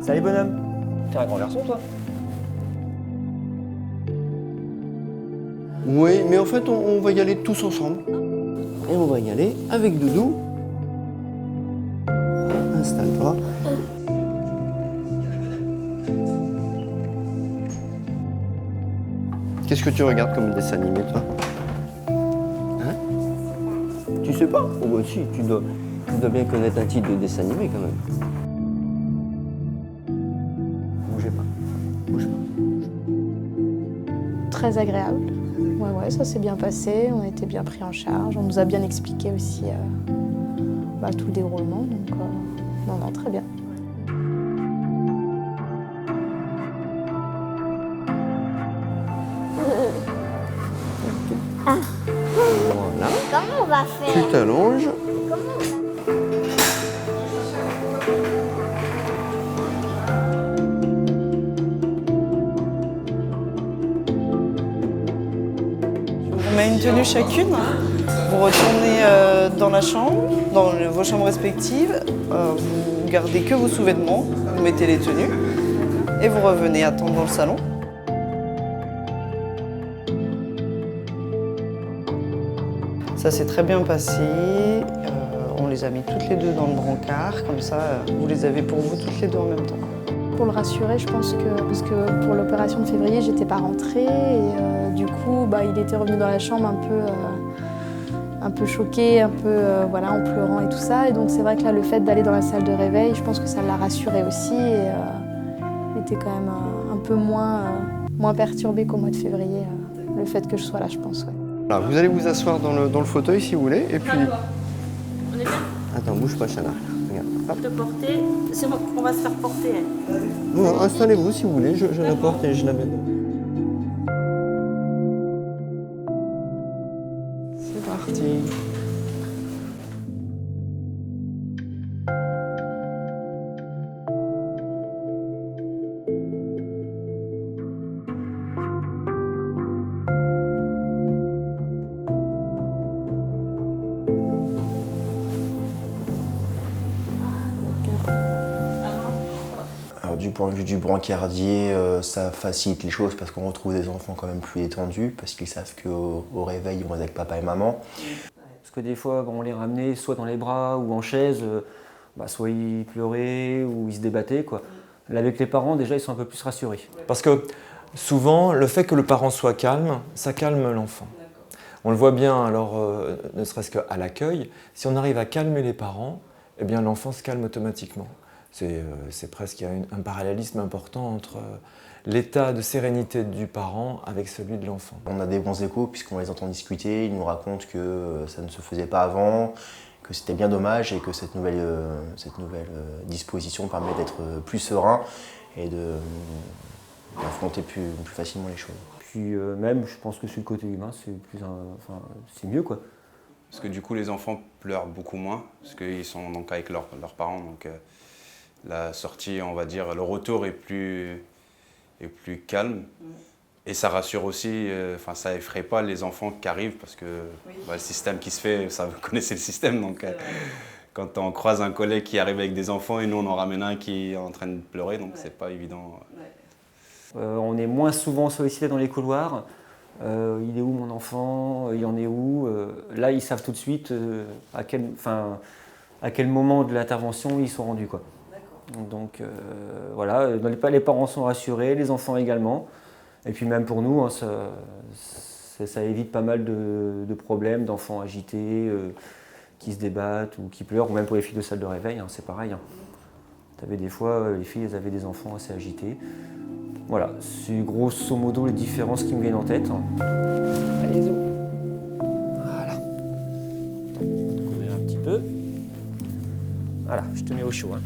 Salut bonhomme. T'es un grand garçon toi? Oui, mais en fait, on va y aller tous ensemble. Et on va y aller avec Doudou. Installe-toi. Qu'est-ce que tu regardes comme dessin animé, toi? Hein? Tu sais pas? Oh bah si, tu dois bien connaître un titre de dessin animé quand même. Bougez pas. Bouge pas. Très agréable. Ouais, ça s'est bien passé, on a été bien pris en charge, on nous a bien expliqué aussi tout le déroulement, donc non, très bien. Voilà. Comment on va faire? Tu t'allonges. On vous met une tenue chacune. Vous retournez dans la chambre, dans vos chambres respectives. Vous gardez que vos sous-vêtements, vous mettez les tenues et vous revenez attendre dans le salon. Ça s'est très bien passé. On les a mis toutes les deux dans le brancard, comme ça vous les avez pour vous toutes les deux en même temps. Pour le rassurer, je pense que, parce que pour l'opération de février, j'étais pas rentrée et du coup, il était revenu dans la chambre un peu choqué, un peu en pleurant et tout ça. Et donc c'est vrai que là, le fait d'aller dans la salle de réveil, je pense que ça l'a rassuré aussi et il était quand même un peu moins perturbé qu'au mois de février, le fait que je sois là, je pense. Ouais. Alors, vous allez vous asseoir dans le fauteuil si vous voulez, et puis... On est bien? Attends, bouge pas, Chana. Regarde. Hop. De porter. C'est moi qu'on va se faire porter. Non, installez-vous si vous voulez, je la porte et je l'amène. C'est parti. Alors, du point de vue du brancardier, ça facilite les choses parce qu'on retrouve des enfants quand même plus détendus parce qu'ils savent qu'au réveil, ils vont être avec papa et maman. Parce que des fois, on les ramenait soit dans les bras ou en chaise, soit ils pleuraient ou ils se débattaient, quoi. Là, avec les parents, déjà, ils sont un peu plus rassurés. Parce que souvent, le fait que le parent soit calme, ça calme l'enfant. On le voit bien, alors, ne serait-ce qu'à l'accueil, si on arrive à calmer les parents, eh bien l'enfant se calme automatiquement. C'est presque un parallélisme important entre l'état de sérénité du parent avec celui de l'enfant. On a des bons échos puisqu'on les entend discuter, ils nous racontent que ça ne se faisait pas avant, que c'était bien dommage et que cette nouvelle disposition permet d'être plus serein et d'affronter plus facilement les choses. Puis même, je pense que sur le côté humain, c'est mieux, quoi. Parce que du coup, les enfants pleurent beaucoup moins, parce qu'ils sont donc avec leurs parents. Donc la sortie, on va dire, le retour est plus calme. Et ça rassure aussi, ça effraie pas les enfants qui arrivent, parce que le système qui se fait, ça, vous connaissez le système. Donc quand on croise un collègue qui arrive avec des enfants et nous on en ramène un qui est en train de pleurer, donc c'est pas évident. On est moins souvent sollicité dans les couloirs. Il est où mon enfant? Il en est où? Là, ils savent tout de suite à quel moment de l'intervention ils sont rendus, quoi. Donc voilà, les parents sont rassurés, les enfants également. Et puis même pour nous, hein, ça évite pas mal de problèmes d'enfants agités, qui se débattent ou qui pleurent, ou même pour les filles de salle de réveil, hein, c'est pareil. Hein. T'avais des fois, les filles elles avaient des enfants assez agités. Voilà, c'est grosso modo les différences qui me viennent en tête. Allez, zo. Voilà. Couvrir un petit peu. Voilà, je te mets au chaud. Hein.